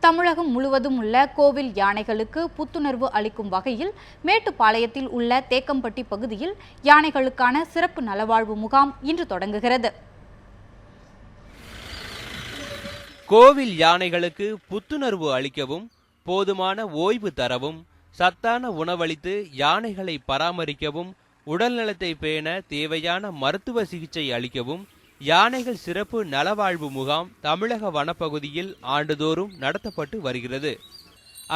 தமிழகம் முழுவதும் உள்ள கோவில் யானைகளுக்கு புத்துணர்வு அளிக்கும் வகையில் மேட்டுப்பாளையத்தில் உள்ள தேக்கம்பட்டி பகுதியில் யானைகளுக்கான சிறப்பு நலவாழ்வு முகாம் இன்று தொடங்குகிறது. கோவில் யானைகளுக்கு புத்துணர்வு அளிக்கவும், போதுமான ஓய்வு தரவும், சத்தான உணவளித்து யானைகளை பராமரிக்கவும், உடல்நலத்தை பேண தேவையான மருத்துவ சிகிச்சை அளிக்கவும் யானைகள் சிறப்பு நலவாழ்வு முகாம் தமிழக வனப்பகுதியில் ஆண்டுதோறும் நடத்தப்பட்டு வருகிறது.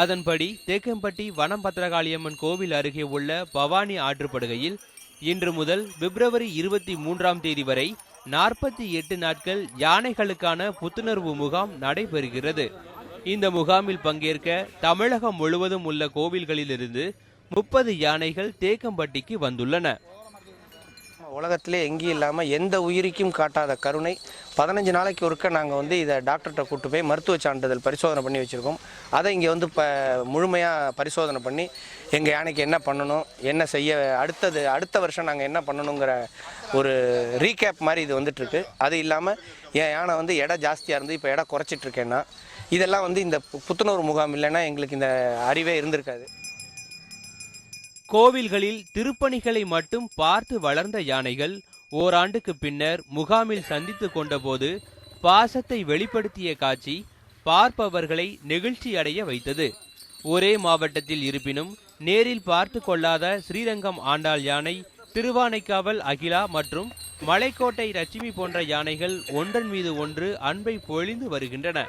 அதன்படி தேக்கம்பட்டி வனம் பத்திரகாளியம்மன் கோவில் அருகே உள்ள பவானி ஆற்றுப்படுகையில் இன்று முதல் பிப்ரவரி 23 வரை 48 நாட்கள் யானைகளுக்கான புத்துணர்வு முகாம் நடைபெறுகிறது. இந்த முகாமில் பங்கேற்க தமிழகம் முழுவதும் உள்ள கோவில்களிலிருந்து 30 யானைகள் தேக்கம்பட்டிக்கு வந்துள்ளன. உலகத்திலே எங்கேயும் இல்லாமல் எந்த உயிருக்கும் காட்டாத கருணை 15 நாளைக்கு ஒருக்க நாங்கள் இதை டாக்டர்கிட்ட கூட்டு போய் மருத்துவ சான்றிதழ் பரிசோதனை பண்ணி வச்சுருக்கோம். அதை இங்கே முழுமையாக பரிசோதனை பண்ணி எங்கள் யானைக்கு என்ன பண்ணணும், என்ன செய்ய, அடுத்த வருஷம் நாங்கள் என்ன பண்ணணுங்கிற ஒரு ரீகேப் மாதிரி இது வந்துட்டுருக்கு. அது இல்லாமல் என் யானை எடை ஜாஸ்தியாக இருந்து இப்போ எடை குறைச்சிட்ருக்கேன்னா இதெல்லாம் இந்த புத்துணர்வு முகாம் இல்லைன்னா எங்களுக்கு இந்த அறிவே இருந்திருக்காது. கோவில்களில் திருப்பணிகளை மட்டும் பார்த்து வளர்ந்த யானைகள் ஓராண்டுக்கு பின்னர் முகாமில் சந்தித்து கொண்டபோது பாசத்தை வெளிப்படுத்திய காட்சி பார்ப்பவர்களை நெகிழ்ச்சி அடைய வைத்தது. ஒரே மாவட்டத்தில் இருப்பினும் நேரில் பார்த்து கொள்ளாத ஸ்ரீரங்கம் ஆண்டாள் யானை, திருவானைக்காவல் அகிலா மற்றும் மலைக்கோட்டை லட்சுமி போன்ற யானைகள் ஒன்றன் மீது ஒன்று அன்பை பொழிந்து வருகின்றன.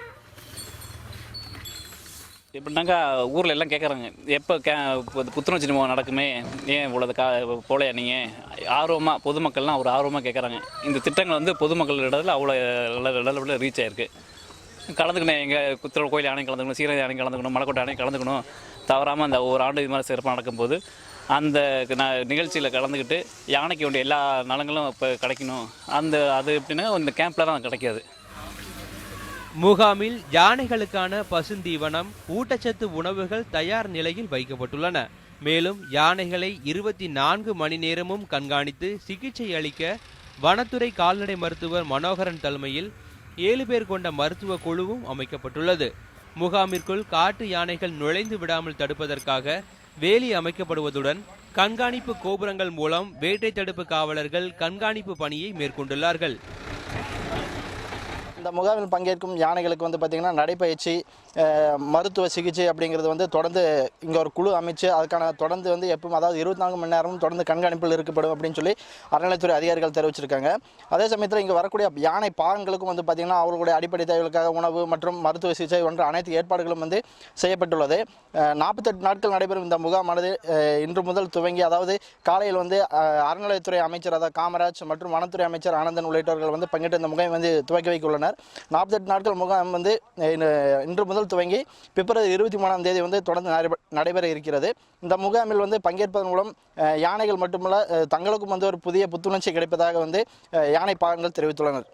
எப்படின்னாக்கா ஊரில் எல்லாம் கேட்குறாங்க, எப்போ புத்துணர்ச்சி நிமிடம் நடக்குமே, ஏன் இவ்வளோ போலையா நீங்கள் ஆர்வமாக, பொதுமக்கள்லாம் ஒரு ஆர்வமாக கேட்குறாங்க. இந்த திட்டங்கள் பொதுமக்கள் இடத்துல அவ்வளோ நல்ல ரீச் ஆகிருக்கு. கலந்துக்கணும், எங்கள் குத்திரோட கோயில் யானை கலந்துக்கணும், சீரக யானை கலந்துக்கணும், மலைக்கோட்டை யானை கலந்துக்கணும், தவறாமல் அந்த ஒரு ஆண்டு இது மாதிரி சிறப்பாக நடக்கும்போது அந்த நிகழ்ச்சியில் கலந்துக்கிட்டு யானைக்கு வேண்டிய எல்லா நலங்களும் இப்போ கிடைக்கணும். அது எப்படின்னா இந்த கேம்பில் தான் கிடைக்காது. முகாமில் யானைகளுக்கான பசுந்தீவனம், ஊட்டச்சத்து உணவுகள் தயார் நிலையில் வைக்கப்பட்டுள்ளன. மேலும் யானைகளை 24 மணி நேரமும் கண்காணித்து சிகிச்சை அளிக்க வனத்துறை கால்நடை மருத்துவர் மனோகரன் தலைமையில் 7 பேர் கொண்ட மருத்துவ குழுவும் அமைக்கப்பட்டுள்ளது. முகாமிற்குள் காட்டு யானைகள் நுழைந்து விடாமல் தடுப்பதற்காக வேலி அமைக்கப்படுவதுடன் கண்காணிப்பு கோபுரங்கள் மூலம் வேட்டை தடுப்பு காவலர்கள் கண்காணிப்பு பணியை மேற்கொண்டுள்ளார்கள். இந்த முகாமில் பங்கேற்கும் யானைகளுக்கு பார்த்திங்கன்னா நடைப்பயிற்சி, மருத்துவ சிகிச்சை அப்படிங்கிறது தொடர்ந்து இங்கே ஒரு குழு அமைச்சு அதுக்கான தொடர்ந்து எப்பவும், அதாவது 24 மணி நேரமும் தொடர்ந்து கண்காணிப்பில் இருக்கப்படும் அப்படின்னு சொல்லி அறநிலைத்துறை அதிகாரிகள் தெரிவிச்சிருக்காங்க. அதே சமயத்தில் இங்கே வரக்கூடிய யானை பாகங்களுக்கும் பார்த்திங்கன்னா அவர்களுடைய அடிப்படை தேவைகளுக்காக உணவு மற்றும் மருத்துவ சிகிச்சை போன்ற அனைத்து ஏற்பாடுகளும் செய்யப்பட்டுள்ளது. 48 நாட்கள் நடைபெறும் இந்த முகாமானது இன்று முதல் துவங்கி, அதாவது காலையில் அறநிலைத்துறை அமைச்சர் அதாவது காமராஜ் மற்றும் வனத்துறை அமைச்சர் ஆனந்தன் உள்ளிட்டவர்கள் பங்கேற்று இந்த முகாம் துவக்கி வைக்க உள்ளனர். 48 நாட்கள் முகாம் இன்று முதல் துவங்கி பிப்ரவரி 23 தொடர்ந்து நடைபெற இருக்கிறது. இந்த முகாமில் பங்கேற்பதன் மூலம் யானைகள் மட்டுமல்ல தங்களுக்கும் ஒரு புதிய புத்துணர்ச்சி கிடைப்பதாக யானை பாகங்கள் தெரிவித்துள்ளனர்.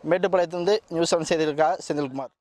மேட்டுப்பாளையத்திலிருந்து நியூஸ் 7 செய்திகளுக்காக செந்தில்குமார்.